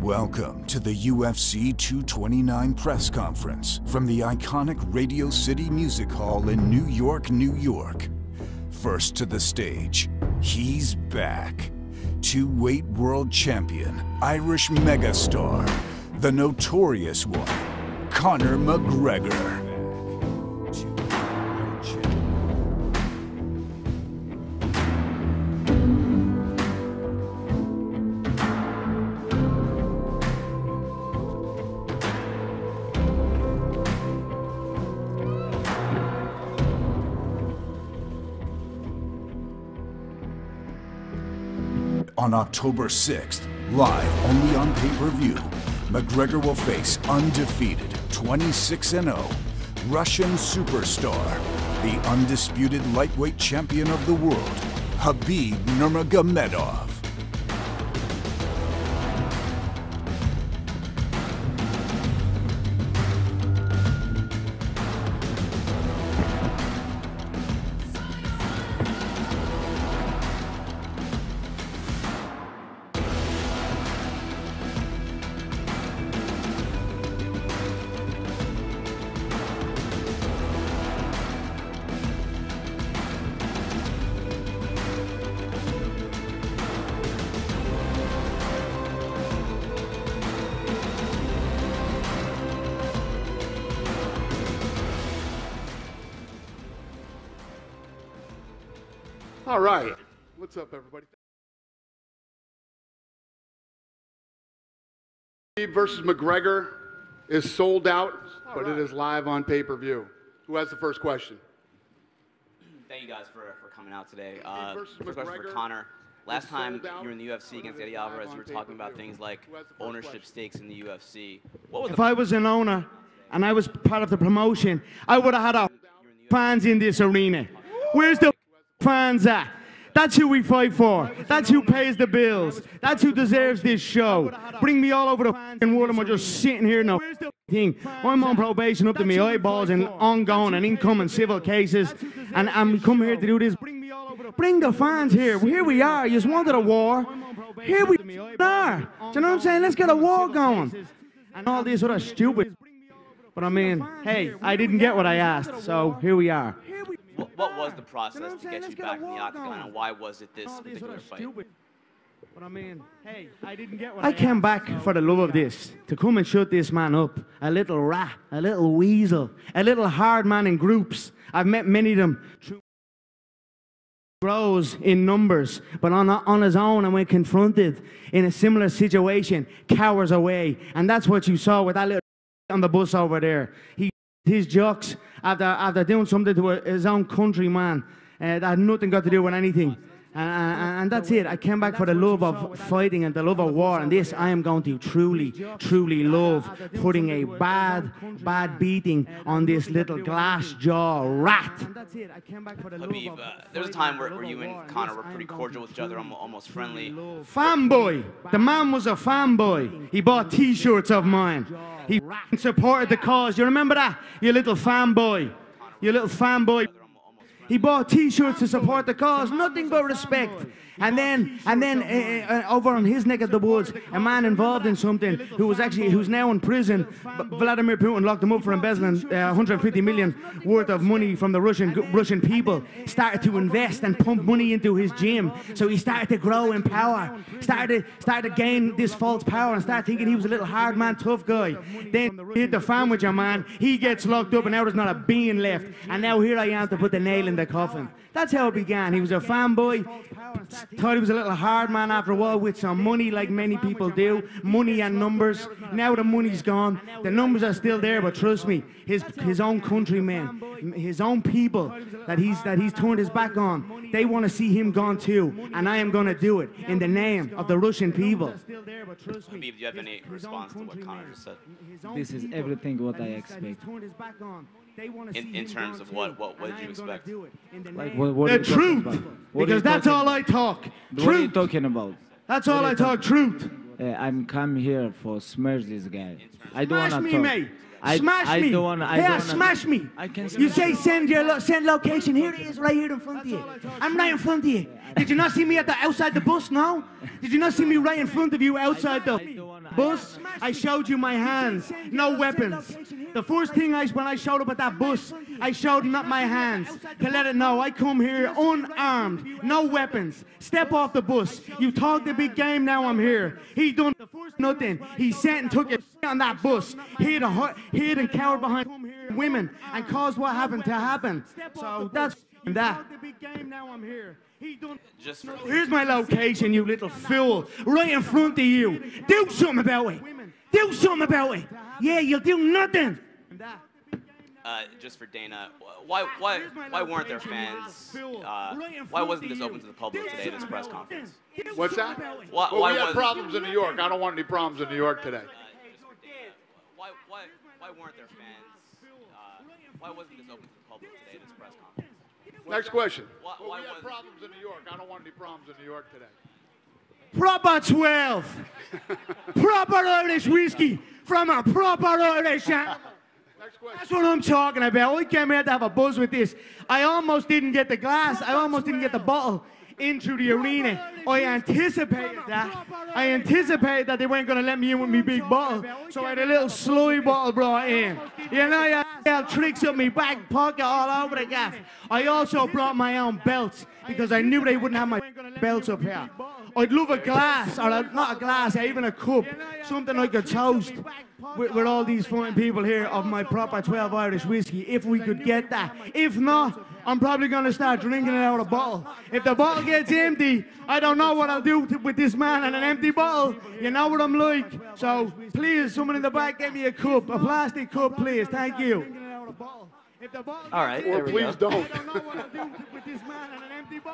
Welcome to the UFC 229 press conference from the iconic Radio City Music Hall in New York, New York. First to the stage, he's back. Two-weight world champion, Irish megastar, the notorious one, Conor McGregor. On October 6th, live only on pay-per-view, McGregor will face undefeated 26-0 Russian superstar, the undisputed lightweight champion of the world, Khabib Nurmagomedov. All right. What's up, everybody? Khabib versus McGregor is sold out, but it is live on pay-per-view. Who has the first question? Thank you guys for coming out today. First question for Conor. Last time you were in the UFC against Eddie Alvarez, you were talking about things like ownership stakes in the UFC. If I was an owner and I was part of the promotion, I would have had fans in this arena. Where's the fans at? That's who we fight for. That's who pays the bills. That's who deserves this show. Bring me all over the fucking world and we're just sitting here now. I'm on probation up to my eyeballs and ongoing and incoming civil cases, and I'm coming here to do this. Bring the fans here. Here we are. You just wanted a war. Here we are. Do you know what I'm saying? Let's get a war going. And all this other stupid. But I mean, hey, I didn't get what I asked, so here we are. What was the process to get you back in the octagon, and why was it this particular fight? But I mean, hey, I came back for the love of this, to come and shut this man up. A little rat, a little weasel, a little hard man in groups. I've met many of them. Grows in numbers, but on his own, and when confronted in a similar situation, cowers away. And that's what you saw with that little on the bus over there. His jokes after doing something to his own countryman that had nothing got to do with anything. And that's it. I came back for the love of fighting and the love of war. And this I am going to truly, truly love, putting a bad beating on this little glass jaw rat. Khabib, there was a time where you and Conor were pretty cordial with each other, almost friendly. Fanboy. The man was a fanboy. He bought T-shirts of mine. He supported the cause. You remember that? You little fanboy. You little fanboy. He bought T-shirts to support the cause, nothing but respect. And then over on his neck of the woods, a man involved in something who's now in prison. Vladimir Putin locked him up for embezzling 150 million worth of money from the Russian people. Started to invest and pump money into his gym, so he started to grow in power. Started to gain this false power and started thinking he was a little hard man, tough guy. Then he hit the fan with your man. He gets locked up, and now there's not a bean left. And now here I am to put the nail in the coffin. That's how it began. He was a fanboy, thought he was a little hard man after a while with some money, like many people do. Money and numbers. Now the money's gone. The numbers are still there, but trust me, his own countrymen, his own people that he's turned his back on, they want to see him gone too. And I am going to do it in the name of the Russian people. Khabib, do you have any response to what Conor just said? This is everything what I expect. In terms of what did you expect? Like what the truth, because that's all I talk. What are you talking about? That's all I talk, truth. I'm come here for smash this guy. I don't want to Smash me, talk. mate. Smash me. I don't want to. Yeah, smash me. I can. You say send location. Here it is, right here in front of you. I'm right in front of you. Did you not see me outside the bus? No. Did you not see me right in front of you outside the bus? I showed you my hands, no weapons. The first thing when I showed up at that bus, I showed not my hands to let it know I come here unarmed, no weapons. Step off the bus. You talk the big game. Now I'm here. He done the first nothing. He sat and took it on that bus. Hid and cowered behind women and caused what happened to happen. So that's that. Now I'm here. Here's my location, you little fool. Right in front of you. Do something about it. Do something about it. Yeah, you'll do nothing. Just for Dana, why weren't there fans? Why wasn't this open to the public today, this press conference? What's that? Why we had problems in New York. I don't want any problems in New York today. Why weren't there fans? Why wasn't this open to the public today, this press conference? Next question. We had problems in New York. I don't want any problems in New York today. Proper 12. Proper Irish whiskey from a proper Irish animal. That's what I'm talking about. I came here to have a buzz with this. I almost didn't get the glass. I almost didn't get the bottle into the arena. I anticipated that. I anticipated that they weren't going to let me in with my big bottle. So I had a little sloy bottle brought in. You know, I had tricks up my back pocket all over the gaff. I also brought my own belts because I knew they wouldn't have my belts up here. I'd love a glass, or not a glass, even a cup, something like a toast with all these fine people here of my proper 12 Irish whiskey, if we could get that. If not, I'm probably going to start drinking it out of a bottle. If the bottle gets empty, I don't know what I'll do with this man and an empty bottle. You know what I'm like. So please, someone in the back, get me a cup, a plastic cup, please. Thank you. All right, or please don't.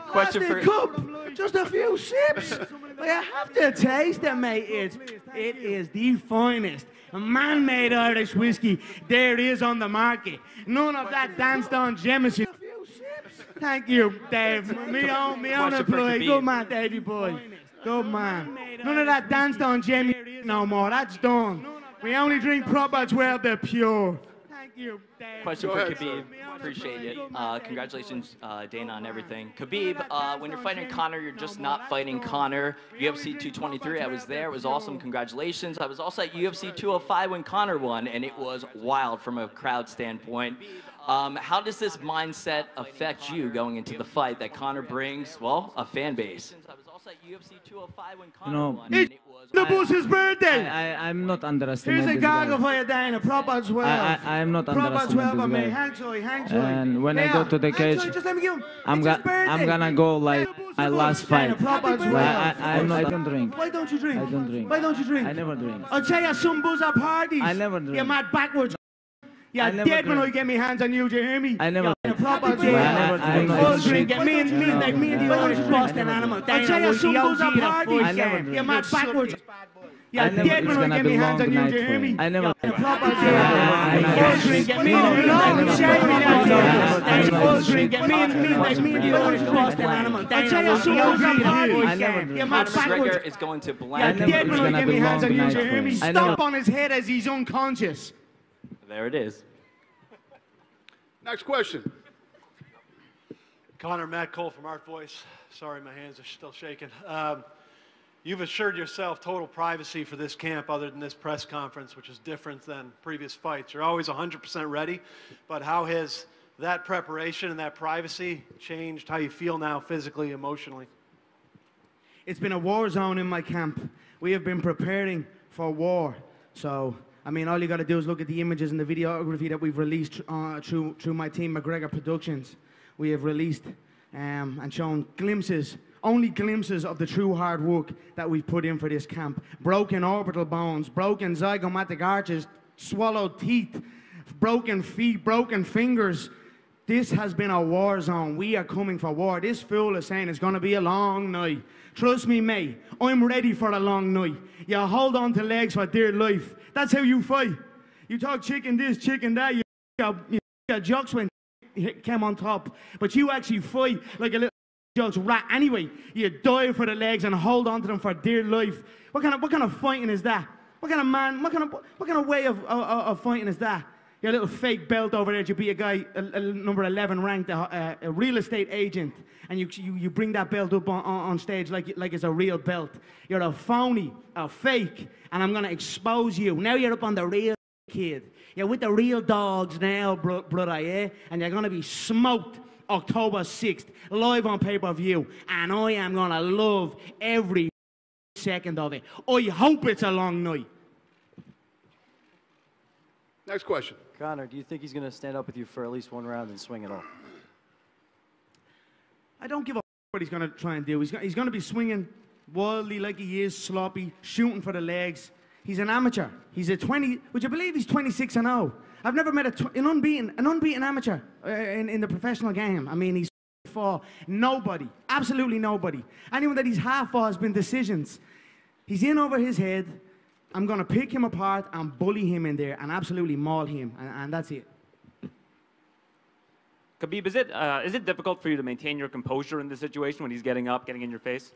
Question for cup, just a few sips. But I have to taste it, mate. It is the finest man-made Irish whiskey there is on the market. None of that danced-on Jameson. Thank you, Dave. Me own employee. Good man, Davey boy. Good man. None of that danced-on Jameson no more. That's done. We only drink proper 12. They're pure. Question for Khabib. Appreciate it. Congratulations, Dana, on everything. Khabib, when you're fighting Conor, you're just not fighting Conor. UFC 223, I was there. It was awesome. Congratulations. I was also at UFC 205 when Conor won, and it was wild from a crowd standpoint. How does this mindset affect you going into the fight that Conor brings, well, a fan base? I was also at UFC 205 when Conor won, and it was the boss's birthday. I'm not underestimating. Here's a goggle for you, Dana. Proper 12. I'm not underestimating this guy. Hang And when I go to the cage, just let me give him. I'm gonna go like my last fight. I don't drink. Why don't you drink? I don't drink. Why don't you drink? I never drink. I'll tell you some buzz at parties. I never drink. You're mad backwards. You're dead when I get my hands on you, do you hear me? I never drink. Proper I never drink. Me and the Irish Boston animal. I'll tell you some buzz at parties. I never drink. You're mad backwards. You're dead when I get my hands on you, do you hear me? I never drink. McGregor is going to blank. Stomp on his head as he's unconscious. There it is. Next question. Conor, Matt Cole from Art Voice. Sorry, my hands are still shaking. You've assured yourself total privacy for this camp other than this press conference, which is different than previous fights. You're always 100% ready, but how has that preparation and that privacy changed how you feel now physically, emotionally? It's been a war zone in my camp. We have been preparing for war. So, I mean, all you got to do is look at the images and the videography that we've released through my team, McGregor Productions. We have released and shown glimpses, only glimpses of the true hard work that we've put in for this camp. Broken orbital bones, broken zygomatic arches, swallowed teeth, broken feet, broken fingers. This has been a war zone. We are coming for war. This fool is saying it's going to be a long night. Trust me, mate, I'm ready for a long night. You hold on to legs for dear life. That's how you fight. You talk chicken this, chicken that, you got jokes when came on top. But you actually fight like a little jokes rat anyway. You dive for the legs and hold on to them for dear life. What kind of fighting is that? What kind of man? What kind of way of fighting is that? Your little fake belt over there. You be a guy, a number 11 ranked, a real estate agent, and you bring that belt up on stage like it's a real belt. You're a phony, a fake, and I'm gonna expose you. Now you're up on the real kid. You're with the real dogs now, brother, yeah? And you're gonna be smoked October 6th, live on pay-per-view, and I am gonna love every second of it. I hope it's a long night. Next question. Conor, do you think he's going to stand up with you for at least one round and swing it all? I don't give a what he's going to try and do. He's going to be swinging wildly like he is, sloppy, shooting for the legs. He's an amateur. He's a 20, would you believe he's 26-0? I've never met an unbeaten amateur in the professional game. I mean, he's for nobody, absolutely nobody. Anyone that he's half for has been decisions. He's in over his head. I'm going to pick him apart and bully him in there and absolutely maul him, and that's it. Khabib, is it difficult for you to maintain your composure in this situation when he's getting up, getting in your face?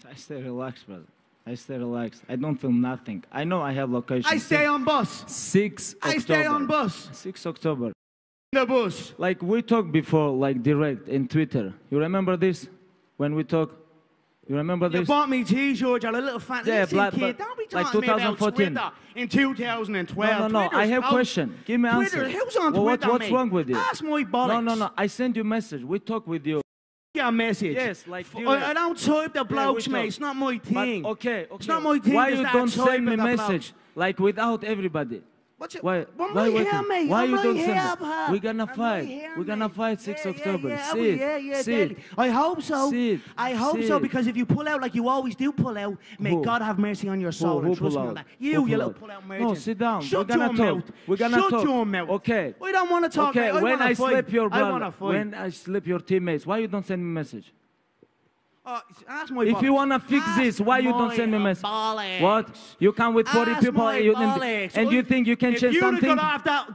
I stay relaxed, brother. I stay relaxed. I don't feel nothing. I know I have location. I stay on bus. 6 October. I stay on bus. 6 October. The bus. Like we talked before, like direct in Twitter. You remember this? When we talk? You remember this? You bought me T-shirts, you're a little fan. Yeah, listen, kid, don't be talking like to me about 2014. Twitter in 2012. No. I have a question. Give me an answer. Twitter, who's on Twitter, what's wrong with you? Ask my bollocks. No. I send you a message. We talk with you. Your message. Yes, like I don't type the blokes, mate. It's not my thing. But, okay. It's not my thing. Why you don't send me a message like without everybody? Why you don't send it? We're gonna fight. We're gonna fight 6 October. See. I hope so. I hope so, See. because if you pull out like you always do pull out, may God have mercy on your soul and trust me on that. You little pull out merchant. No, sit down. Shut We're gonna your talk. mouth. We're gonna Shut talk. your mouth. Okay. We don't want to talk. Okay. Mate. When I slip your brother, fight. when I slip your teammates, why you don't send me a message? Ask my If you wanna fix this, why you don't send me a message? What? You come with 40 people and you think you can change something?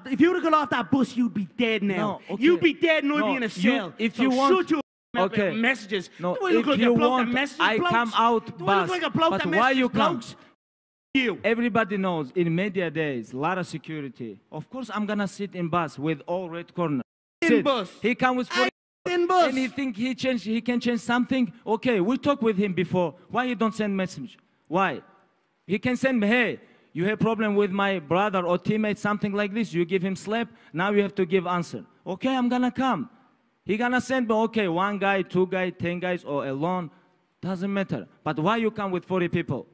If you would have got off that bus, you'd be dead now. No, okay. You'd be dead and I'd be in a cell. If so you want, shut your okay. messages. No, Do I look if like you a bloke want, that messages I blokes? come out Do I look bus. like a bloke But that why you messages come? blokes? You. Everybody knows in media days, a lot of security. Of course, I'm gonna sit in bus with all red corner. In bus. He come with 40. In bus. And he think he can change something. Okay, we talked with him before. Why you don't send message? Why? He can send me, hey, you have problem with my brother or teammate, something like this. You give him slap. Now you have to give answer. Okay, I'm gonna come. He gonna send me, okay, 1 guy, 2 guys, 10 guys, or alone. Doesn't matter. But why you come with 40 people?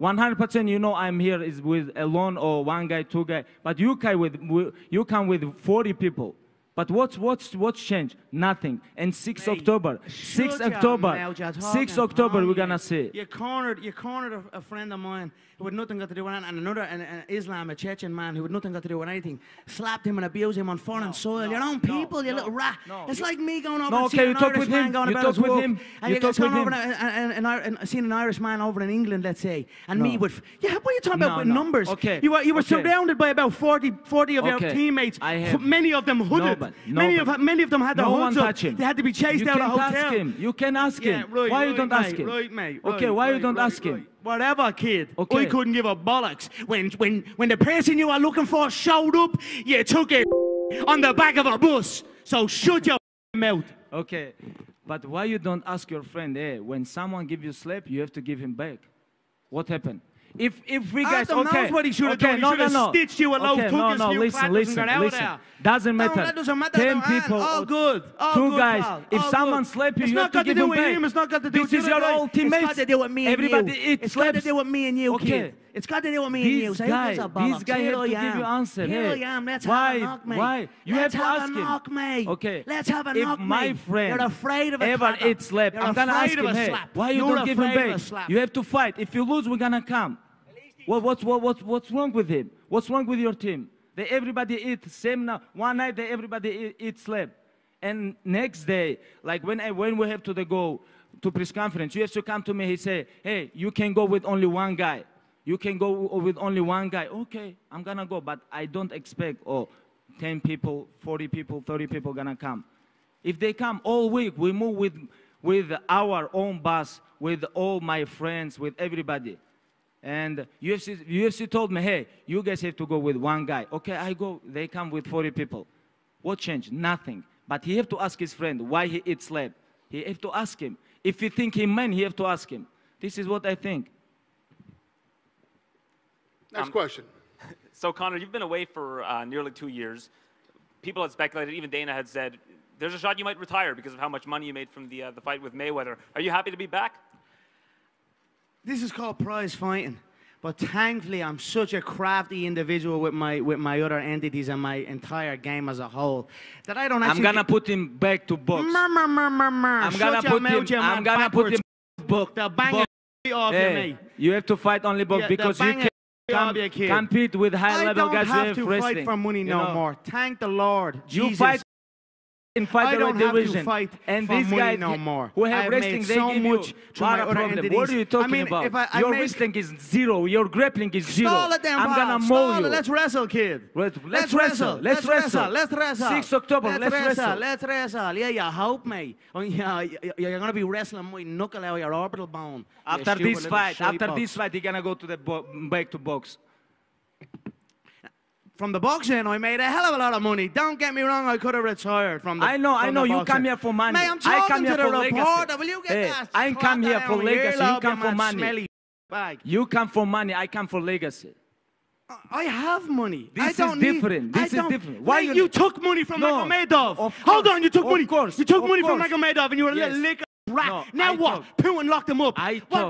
100% you know I'm here is with alone or 1 guy, 2 guys. But you come with 40 people. But what's changed? Nothing. And 6 October, 6 October, 6 October, we're gonna see. You cornered a friend of mine who had nothing got to do with it, and another, an Islam, a Chechen man who had nothing got to do with anything, slapped him and abused him on foreign soil. Your own people, you little rat. It's like me going over and seeing an Irish man going about his work. And you're going over and seeing an Irish man over in England, let's say, and me with, yeah, what are you talking about with numbers? Okay. You were surrounded by about 40 of your teammates, many of them hooded. Many of them had their hoods up. They had to be chased out of the hotel. You can ask him. Why you don't ask him? Right, mate. Okay, why you don't ask him? Whatever, kid. Okay. I couldn't give a bollocks. When the person you were looking for showed up, you took it on the back of a bus. So shut your mouth. Okay, but why you don't ask your friend, hey, when someone give you slap, you have to give him back? What happened? If we guys, Adam knows what he should have done. He should have stitched you a loaf, took his few clatters and got out of there. Doesn't matter. No, that doesn't matter. 10 people, all good. All 2 good, guys. pal. If all someone good. slap you, it's you have not to got give to do him with back. him. It's not got to do with This is your old teammates. It's got to do with me and Everybody you. eats It's got to slaps. do with me and you, Okay. kid. It's got to do with me and you. This So guy have has to give you answer. Here I Hey, am. Let's have a knock, mate. Why? You have Let's to have ask a him. knock, mate. Okay. Let's have a knock, If my mate. friend You're afraid of a ever slap. eats slap, I'm gonna ask him, hey, why you don't give him back? You have to fight. If you lose, we're gonna come. What's wrong with him? What's wrong with your team? Everybody eat same now. One night everybody eat slap, and next day, like when we have to go to press conference, you have to come to me. He say, hey, you can go with only 1 guy. You can go with only 1 guy. Okay, I'm gonna go, but I don't expect 10 people, 40 people, 30 people gonna come. If they come all week, we move with our own bus, with all my friends, with everybody. And UFC told me, hey, you guys have to go with one guy. Okay, I go. They come with 40 people. What changed? Nothing. But he have to ask his friend why he eats slab. He have to ask him. If you think he man, he have to ask him. This is what I think. Next question. So, Conor, you've been away for nearly 2 years. People had speculated, even Dana had said, there's a shot you might retire because of how much money you made from the fight with Mayweather. Are you happy to be back? This is called prize fighting. But thankfully, I'm such a crafty individual with my other entities and my entire game as a whole that I don't actually... I'm gonna put him back to box. I'm gonna put him book. They'll bang it off you, mate. You have to fight only box because you can't compete with high-level guys who have wrestling. I don't have to fight for money no more. Thank the Lord. You Jesus. fight in I don't have division. to fight and for these money guys no more. Who have I've wrestling, made they so give much you to my lot of other problem. entities. What are you talking about? Your wrestling is zero. Your grappling is zero. Stall it then, I'm gonna Stall mow you. it. Let's wrestle, kid. Let's wrestle. Let's wrestle. Let's wrestle. 6 October. Let's wrestle. Let's wrestle. Yeah, you hope, mate. You're gonna be wrestling my knuckle out of your orbital bone. After this fight, you're gonna go to the back to box. From the boxing, I made a hell of a lot of money. Don't get me wrong, I could have retired from the I know. You come here for money. Mate, I'm talking to the reporter. Will you get that? I come here for legacy. You come for money. Bag. You come for money. I come for legacy. I have money. This is different. This is different. Why you took money from Magomedov? Hold on, you took money. You took money from Magomedov, and you were a little lick. Rat. Now what? Putin locked him up.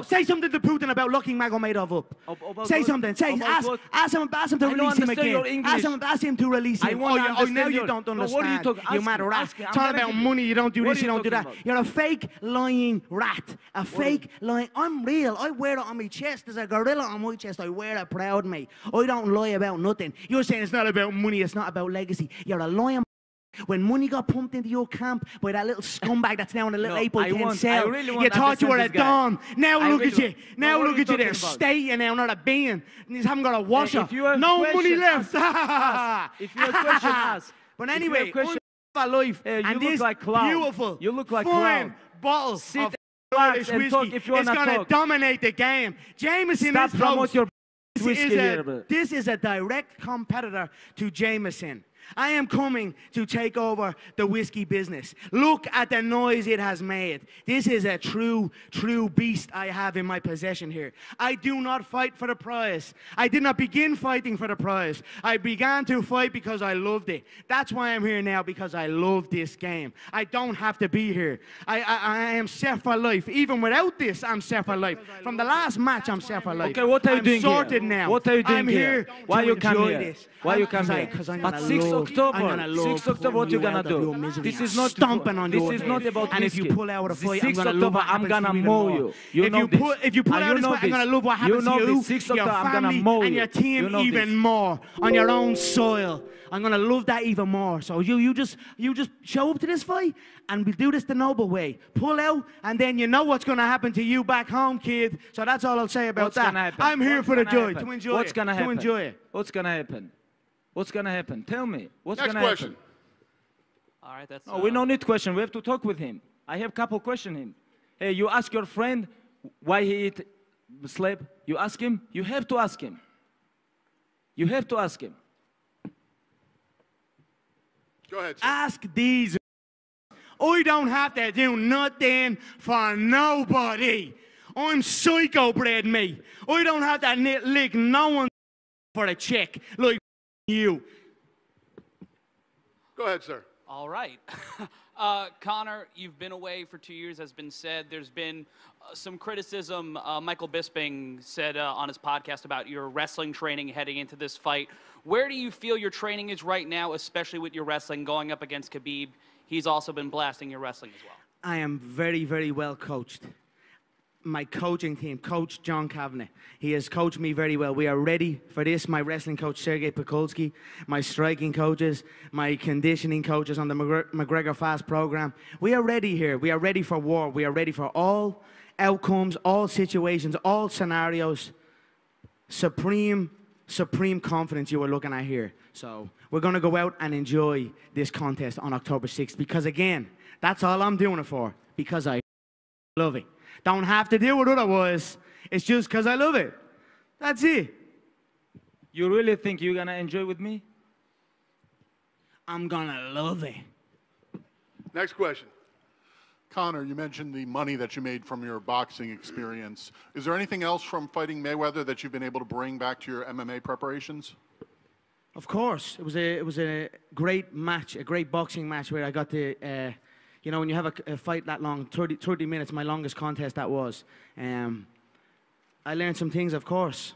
Say something to Putin about locking Magomedov up. Say something. Ask him to release him again. Ask him to release him. Now you don't understand. You mad rat. Talk about money. You don't do this. You don't do that. You're a fake lying rat. A fake lying. I'm real. I wear it on my chest. There's a gorilla on my chest. I wear it proud, mate. I don't lie about nothing. You're saying it's not about money. It's not about legacy. You're a lying. When money got pumped into your camp by that little scumbag that's now in a little April 10 cell, you thought you were a don. Now look at you. Now look at you there, stating now, not a being. You haven't got a washer. No money left. If you have a question, ask. But anyway, life. You look like clown. Beautiful. You look like fine bottles of Irish whiskey. It's going to dominate the game. Jameson Stop promote your whiskey here. This is a direct competitor to Jameson. I am coming to take over the whiskey business. Look at the noise it has made. This is a true beast I have in my possession here. I do not fight for the prize. I did not begin fighting for the prize. I began to fight because I loved it. That's why I'm here now, because I love this game. I don't have to be here. I am set for life. Even without this, I'm set for life. From the last match, I'm set for life. Okay, what are you doing sorted now. What are you doing I'm here. Why you come here? This. Why you come here? But 6 October, 6 October, what you gonna do? This is not stomping on this is not about and if you pull out a fight, 6 October, I'm gonna mow you. If you pull out a fight, I'm gonna love what happens to you, your family, and your team even more on your own soil. I'm gonna love that even more. So you just show up to this fight, and we do this the noble way. Pull out, and then you know what's gonna happen to you back home, kid. So that's all I'll say about that. I'm here for the joy, to enjoy it. What's gonna happen? To enjoy it. What's gonna happen? What's gonna happen? Tell me. What's Next gonna question. happen? All right, that's. No, we don't need question. We have to talk with him. I have a couple questions him. Hey, you ask your friend why he eat slab. You ask him. You have to ask him. You have to ask him. Go ahead, sir. Ask these. I don't have to do nothing for nobody. I'm psycho bred, mate. I don't have to lick no one for a check like you. Go ahead, sir. All right. Conor, you've been away for 2 years, has been said. There's been some criticism. Michael Bisping said on his podcast about your wrestling training heading into this fight. Where do you feel your training is right now, especially with your wrestling going up against Khabib? He's also been blasting your wrestling as well. I am very, very well coached. My coaching team, Coach John Kavanagh, he has coached me very well. We are ready for this. My wrestling coach, Sergey Pikulski, my striking coaches, my conditioning coaches on the McGregor Fast program. We are ready here. We are ready for war. We are ready for all outcomes, all situations, all scenarios. Supreme confidence you are looking at here. So we're going to go out and enjoy this contest on October 6th because, again, That's all I'm doing it for, because I love it. Don't have to do it otherwise. It's just because I love it. That's it. You really think you're going to enjoy with me? I'm going to love it. Next question. Conor, you mentioned the money that you made from your boxing experience. Is there anything else from fighting Mayweather that you've been able to bring back to your MMA preparations? Of course. It was a great match, a great boxing match where I got to, you know, when you have a fight that long, 30 minutes, my longest contest that was. I learned some things, of course.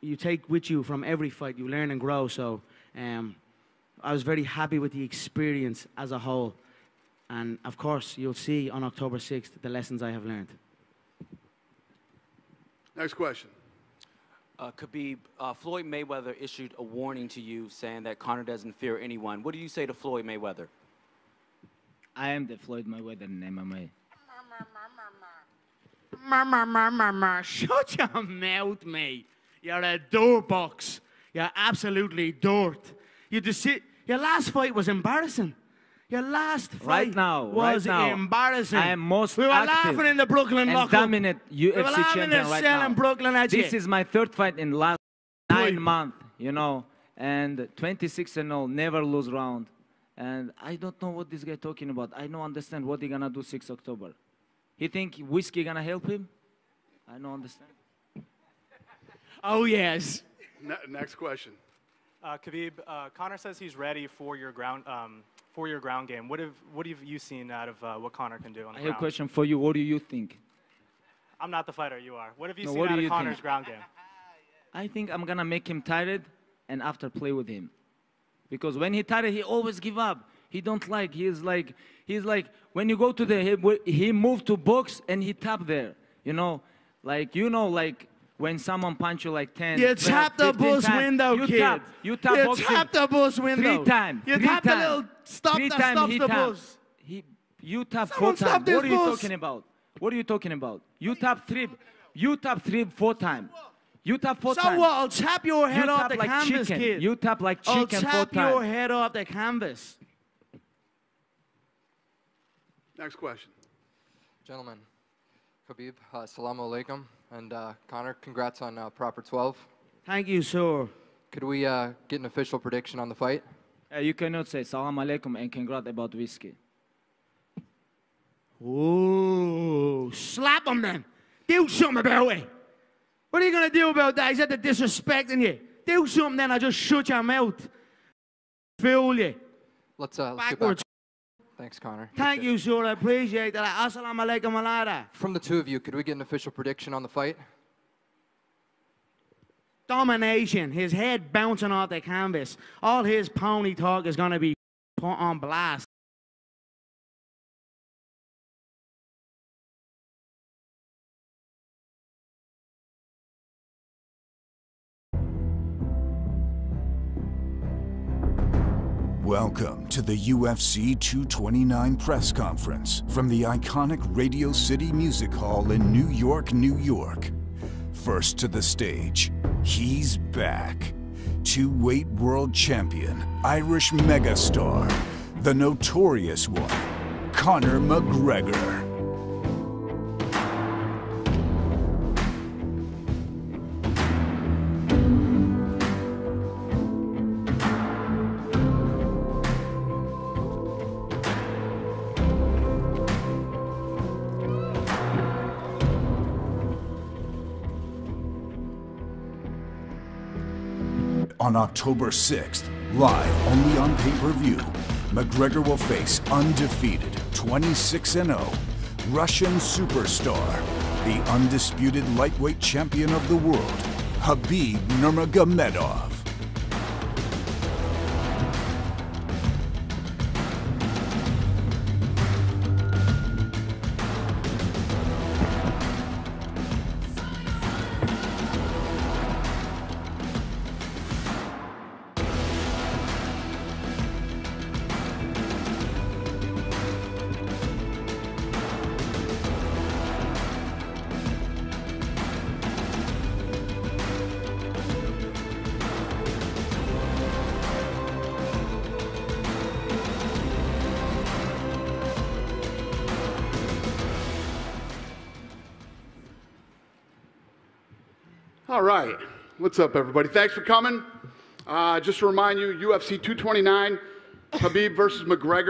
You take with you from every fight, you learn and grow. So I was very happy with the experience as a whole. And of course, you'll see on October 6th the lessons I have learned. Next question. Khabib, Floyd Mayweather issued a warning to you saying that Conor doesn't fear anyone. What do you say to Floyd Mayweather? I am the Floyd Mayweather in MMA. Shut your mouth, mate. You're a dirt box. You're absolutely dirt. Your last fight was embarrassing. Your last fight was embarrassing. I am most We were active laughing in the Brooklyn and lockup. dominant UFC we were laughing champion in the right cell now. in Brooklyn at you. This is my third fight in last 9 months, you know, and 26-0, never lose round. And I don't know what this guy talking about. I don't understand what he gonna do 6 October. He think whiskey gonna help him? I don't understand. Oh, yes. Next question. Khabib, Conor says he's ready for your ground game. What have you seen out of what Conor can do on the I ground? have a question for you. What do you think? I'm not the fighter, you are. What have you No, seen what out do of you Conor's think? ground game? I think I'm gonna make him tired and after play with him. Because when he tired, he always give up. He don't like, he's like, when you go to the, he moved to box and he tap there. You know, like when someone punch you like 10, You 12, tap the 15 bus times, window, you kid. Tap, you tap boxing tap the bus window. 3 times. You 3 tap the times. little stop 3 that times stops he the tap. bus. You tap Someone 4 stop times. this What are you bus. talking about? What are you talking about? You tap 3. You tap 3, 4 times. You tap 4 So times. what? I'll tap your head You off tap the like canvas, chicken. kid. You tap like I'll chicken 4 tap times. your head off the canvas. Next question. Gentlemen, Khabib, assalamu alaikum. And Conor, congrats on proper 12. Thank you, sir. Could we get an official prediction on the fight? You cannot say salam alaikum and congrats about whiskey. Ooh, slap him then. Do something about it. What are you going to do about that? He's at the disrespecting you. Do something then, I'll just shut your mouth. Fool you. Let's get back. Backwards. Thanks, Conor. Thank you, sir. I appreciate that. Assalamu alaikum wa lada. From the two of you, could we get an official prediction on the fight? Domination. His head bouncing off the canvas. All his pony talk is going to be put on blast. Welcome to the UFC 229 press conference from the iconic Radio City Music Hall in New York, New York. First to the stage, he's back. Two-weight world champion, Irish megastar, the notorious one, Conor McGregor. On October 6th, live only on pay-per-view, McGregor will face undefeated 26-0 Russian superstar, the undisputed lightweight champion of the world, Khabib Nurmagomedov. All right. What's up, everybody? Thanks for coming. Just to remind you, UFC 229, Khabib versus McGregor.